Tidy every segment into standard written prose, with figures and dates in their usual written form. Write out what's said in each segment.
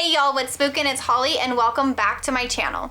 Hey y'all, what's spookin'? It's Holly and welcome back to my channel.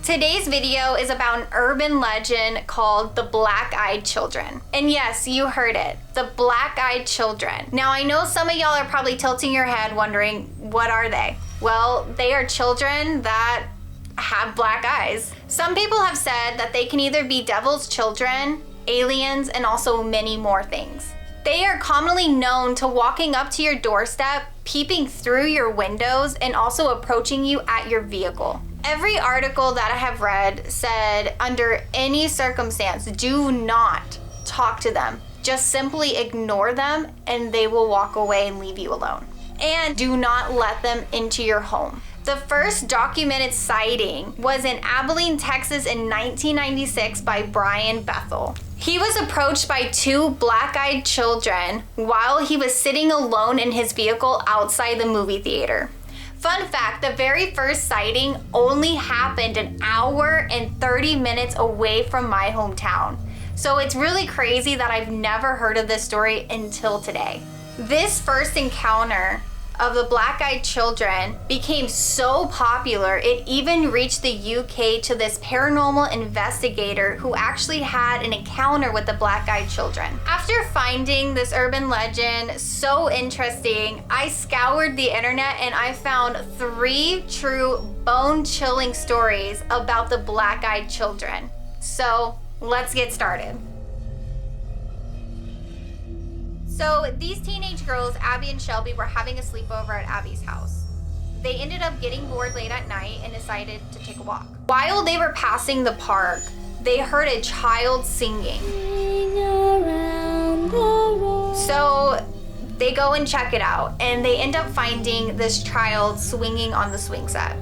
Today's video is about an urban legend called the Black-Eyed Children. And yes, you heard it, the Black-Eyed Children. Now I know some of y'all are probably tilting your head wondering, what are they? Well, they are children that have black eyes. Some people have said that they can either be devil's children, aliens, and also many more things. They are commonly known to walking up to your doorstep, peeping through your windows, and also approaching you at your vehicle. Every article that I have read said under any circumstance, do not talk to them. Just simply ignore them and they will walk away and leave you alone. And do not let them into your home. The first documented sighting was in Abilene, Texas in 1996 by Brian Bethel. He was approached by two black-eyed children while he was sitting alone in his vehicle outside the movie theater. Fun fact, the very first sighting only happened an hour and 30 minutes away from my hometown. So it's really crazy that I've never heard of this story until today. This first encounter of the Black-Eyed Children became so popular, it even reached the UK to this paranormal investigator who actually had an encounter with the Black-Eyed Children. After finding this urban legend so interesting, I scoured the internet and I found 3 true bone-chilling stories about the Black-Eyed Children. So let's get started. So these teenage girls, Abby and Shelby, were having a sleepover at Abby's house. They ended up getting bored late at night and decided to take a walk. While they were passing the park, they heard a child singing. So they go and check it out, and they end up finding this child swinging on the swing set.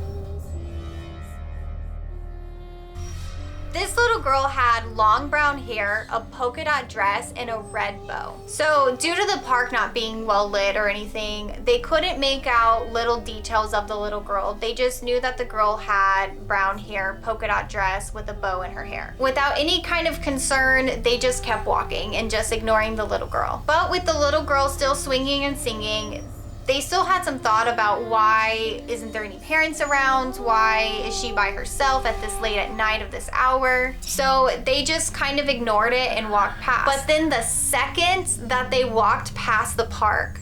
This little girl had long brown hair, a polka dot dress, and a red bow. So due to the park not being well lit or anything, they couldn't make out little details of the little girl. They just knew that the girl had brown hair, polka dot dress with a bow in her hair. Without any kind of concern, they just kept walking and just ignoring the little girl. But with the little girl still swinging and singing, they still had some thought about why isn't there any parents around? Why is she by herself at this late at night of this hour? So they just kind of ignored it and walked past. But then the second that they walked past the park,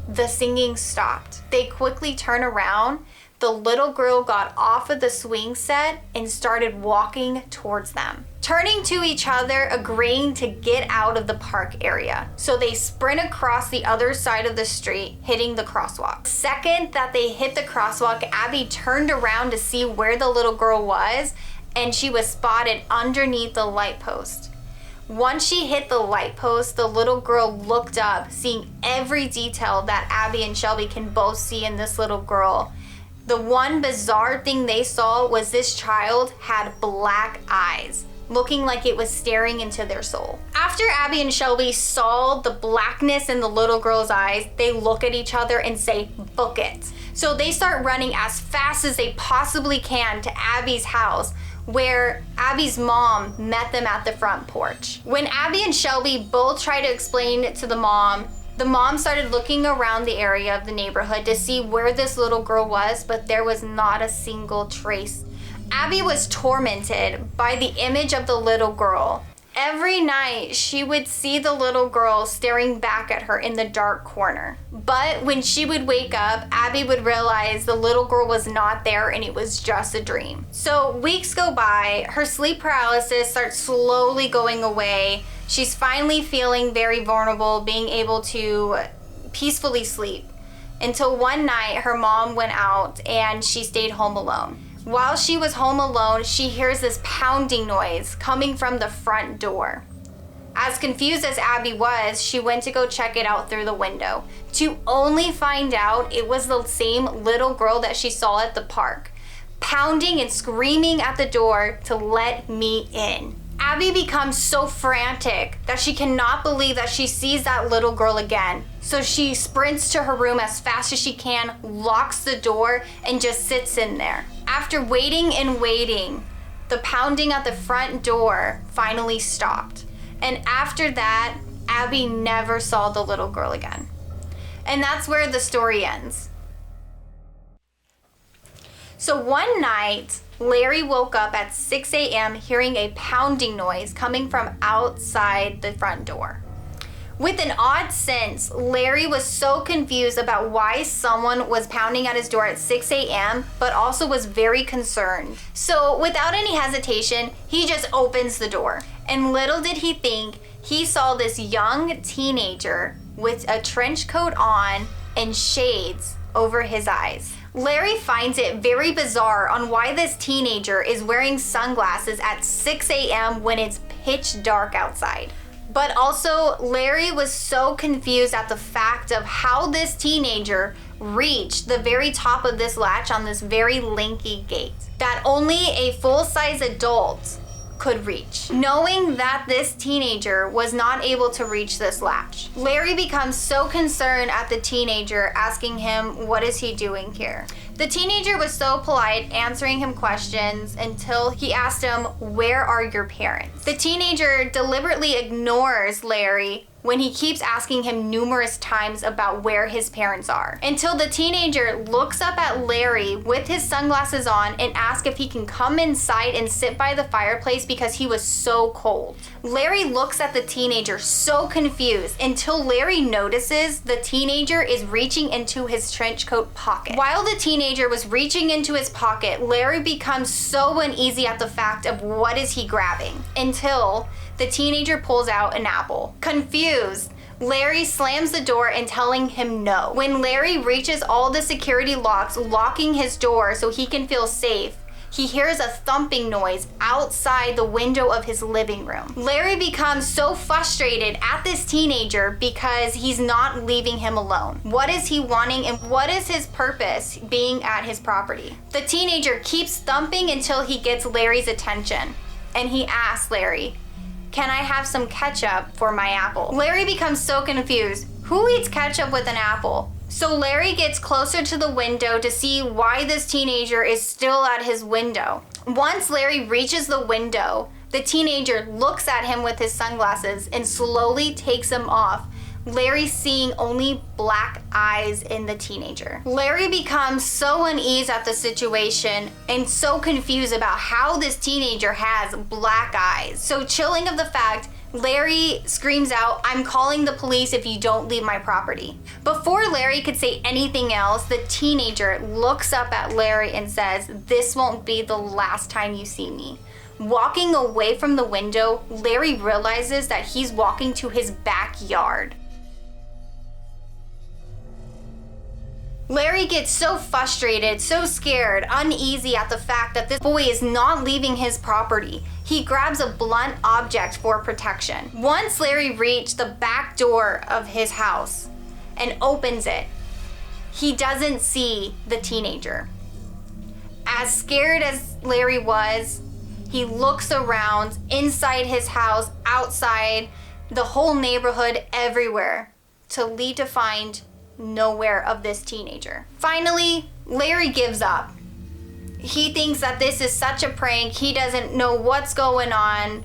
the singing stopped. They quickly turned around. The little girl got off of the swing set and started walking towards them, turning to each other, agreeing to get out of the park area. So they sprint across the other side of the street, hitting the crosswalk. Second that they hit the crosswalk, Abby turned around to see where the little girl was, and she was spotted underneath the light post. Once she hit the light post, the little girl looked up, seeing every detail that Abby and Shelby can both see in this little girl. The one bizarre thing they saw was this child had black eyes, looking like it was staring into their soul. After Abby and Shelby saw the blackness in the little girl's eyes, they look at each other and say, "Book it." So they start running as fast as they possibly can to Abby's house, where Abby's mom met them at the front porch. When Abby and Shelby both tried to explain it to the mom started looking around the area of the neighborhood to see where this little girl was, but there was not a single trace. Abby was tormented by the image of the little girl. Every night, she would see the little girl staring back at her in the dark corner. But when she would wake up, Abby would realize the little girl was not there and it was just a dream. So weeks go by, her sleep paralysis starts slowly going away. She's finally feeling very vulnerable, being able to peacefully sleep. Until one night, her mom went out and she stayed home alone. While she was home alone, she hears this pounding noise coming from the front door. As confused as Abby was, she went to go check it out through the window, to only find out it was the same little girl that she saw at the park, pounding and screaming at the door to let me in. Abby becomes so frantic that she cannot believe that she sees that little girl again. So she sprints to her room as fast as she can, locks the door, and just sits in there. After waiting and waiting, the pounding at the front door finally stopped. And after that, Abby never saw the little girl again. And that's where the story ends. So one night, Larry woke up at 6 a.m. hearing a pounding noise coming from outside the front door. With an odd sense, Larry was so confused about why someone was pounding at his door at 6 a.m., but also was very concerned. So without any hesitation, he just opens the door. And little did he think, he saw this young teenager with a trench coat on and shades over his eyes. Larry finds it very bizarre on why this teenager is wearing sunglasses at 6 a.m. when it's pitch dark outside. But also, Larry was so confused at the fact of how this teenager reached the very top of this latch on this very lanky gate that only a full-size adult could reach. Knowing that this teenager was not able to reach this latch, Larry becomes so concerned at the teenager, asking him, what is he doing here? The teenager was so polite, answering him questions until he asked him, where are your parents? The teenager deliberately ignores Larry when he keeps asking him numerous times about where his parents are, until the teenager looks up at Larry with his sunglasses on and asks if he can come inside and sit by the fireplace because he was so cold. Larry looks at the teenager so confused until Larry notices the teenager is reaching into his trench coat pocket. While the teenager was reaching into his pocket, Larry becomes so uneasy at the fact of what is he grabbing, until the teenager pulls out an apple. Confused, Larry slams the door and telling him no. When Larry reaches all the security locks, locking his door so he can feel safe, he hears a thumping noise outside the window of his living room. Larry becomes so frustrated at this teenager because he's not leaving him alone. What is he wanting and what is his purpose being at his property? The teenager keeps thumping until he gets Larry's attention, and he asks Larry, can I have some ketchup for my apple? Larry becomes so confused. Who eats ketchup with an apple? So Larry gets closer to the window to see why this teenager is still at his window. Once Larry reaches the window, the teenager looks at him with his sunglasses and slowly takes them off, Larry seeing only black eyes in the teenager. Larry becomes so uneasy at the situation and so confused about how this teenager has black eyes. So chilling of the fact, Larry screams out, I'm calling the police if you don't leave my property. Before Larry could say anything else, the teenager looks up at Larry and says, this won't be the last time you see me. Walking away from the window, Larry realizes that he's walking to his backyard. Larry gets so frustrated, so scared, uneasy at the fact that this boy is not leaving his property. He grabs a blunt object for protection. Once Larry reached the back door of his house and opens it, he doesn't see the teenager. As scared as Larry was, he looks around inside his house, outside, the whole neighborhood, everywhere, to find nowhere of this teenager. Finally, Larry gives up. He thinks that this is such a prank. He doesn't know what's going on,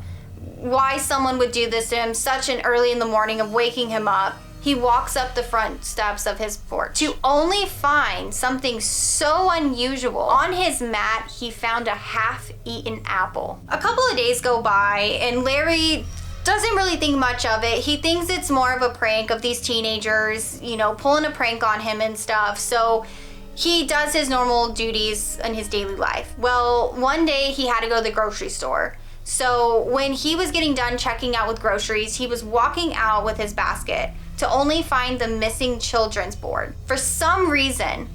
why someone would do this to him such an early in the morning of waking him up. He walks up the front steps of his porch to only find something so unusual. On his mat, he found a half-eaten apple. A couple of days go by and Larry doesn't really think much of it. He thinks it's more of a prank of these teenagers, pulling a prank on him and stuff. So he does his normal duties in his daily life. Well, one day he had to go to the grocery store. So when he was getting done checking out with groceries, he was walking out with his basket to only find the missing children's board. For some reason,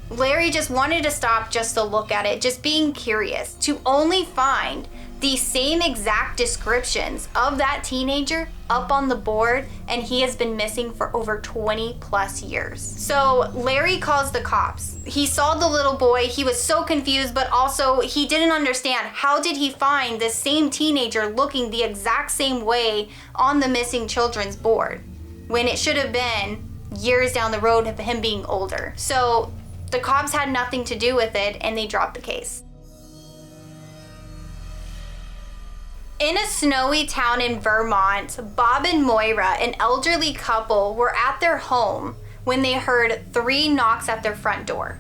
Larry just wanted to stop just to look at it, just being curious, to only find the same exact descriptions of that teenager up on the board, and he has been missing for over 20 plus years. So Larry calls the cops. He saw the little boy, he was so confused, but also he didn't understand how did he find the same teenager looking the exact same way on the missing children's board when it should have been years down the road of him being older. So the cops had nothing to do with it and they dropped the case. In a snowy town in Vermont, Bob and Moira, an elderly couple, were at their home when they heard 3 knocks at their front door.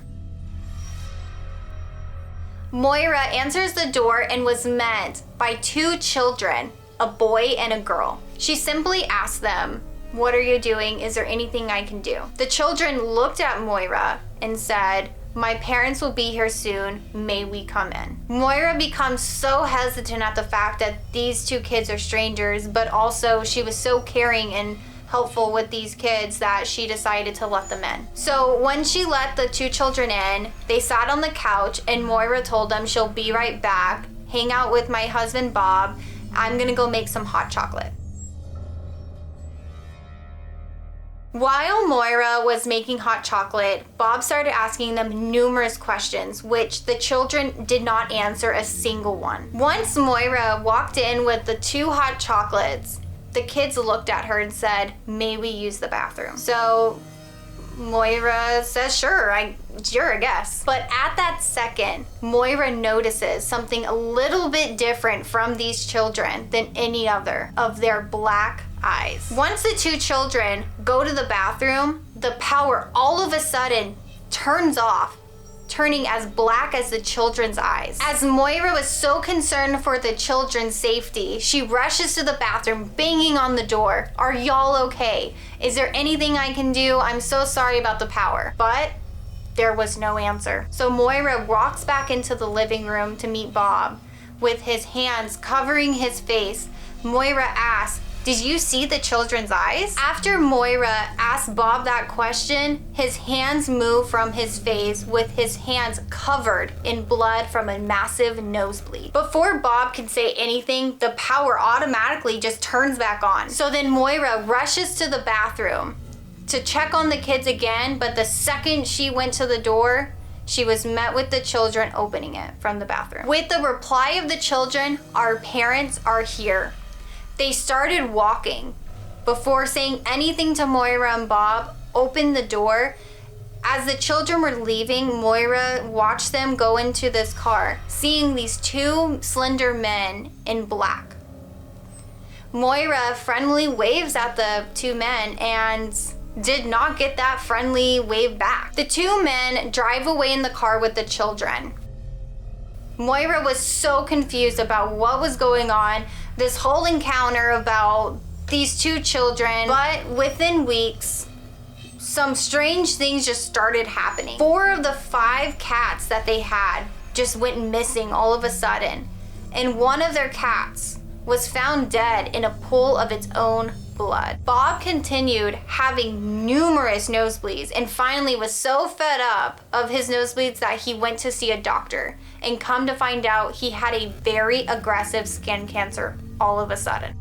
Moira answers the door and was met by 2 children, a boy and a girl. She simply asked them, "What are you doing? Is there anything I can do?" The children looked at Moira and said, "My parents will be here soon. May we come in?" Moira becomes so hesitant at the fact that these 2 kids are strangers, but also she was so caring and helpful with these kids that she decided to let them in. So when she let the 2 children in, they sat on the couch and Moira told them she'll be right back, hang out with my husband Bob. I'm gonna go make some hot chocolate. While Moira was making hot chocolate, Bob started asking them numerous questions, which the children did not answer a single one. Once Moira walked in with the 2 hot chocolates, the kids looked at her and said, "May we use the bathroom?" So Moira says, sure, I guess. But at that second, Moira notices something a little bit different from these children than any other of their black eyes. Once the 2 children go to the bathroom, the power all of a sudden turns off, turning as black as the children's eyes. As Moira was so concerned for the children's safety, she rushes to the bathroom, banging on the door. "Are y'all okay? Is there anything I can do? I'm so sorry about the power." But there was no answer. So Moira walks back into the living room to meet Bob with his hands covering his face. Moira asks, "Did you see the children's eyes?" After Moira asked Bob that question, his hands moved from his face with his hands covered in blood from a massive nosebleed. Before Bob can say anything, the power automatically just turns back on. So then Moira rushes to the bathroom to check on the kids again, but the second she went to the door, she was met with the children opening it from the bathroom. With the reply of the children, "Our parents are here," they started walking. Before saying anything to Moira and Bob, opened the door. As the children were leaving, Moira watched them go into this car, seeing these 2 slender men in black. Moira friendly waves at the 2 men and did not get that friendly wave back. The 2 men drive away in the car with the children. Moira was so confused about what was going on, this whole encounter about these 2 children, but within weeks, some strange things just started happening. 4 of the 5 cats that they had just went missing all of a sudden, and one of their cats was found dead in a pool of its own blood. Bob continued having numerous nosebleeds and finally was so fed up of his nosebleeds that he went to see a doctor, and come to find out he had a very aggressive skin cancer all of a sudden.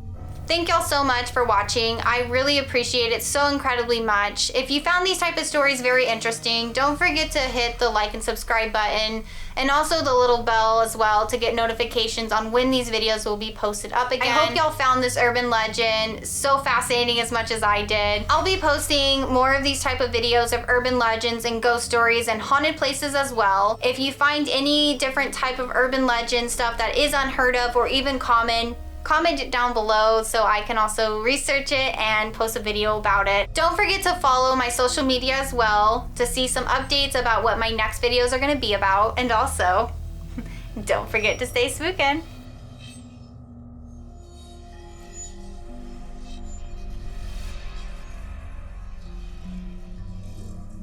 Thank y'all so much for watching. I really appreciate it so incredibly much. If you found these type of stories very interesting, don't forget to hit the like and subscribe button, and also the little bell as well to get notifications on when these videos will be posted up again. I hope y'all found this urban legend so fascinating as much as I did. I'll be posting more of these type of videos of urban legends and ghost stories and haunted places as well. If you find any different type of urban legend stuff that is unheard of or even common, comment it down below so I can also research it and post a video about it. Don't forget to follow my social media as well to see some updates about what my next videos are going to be about. And also, don't forget to stay spookin'.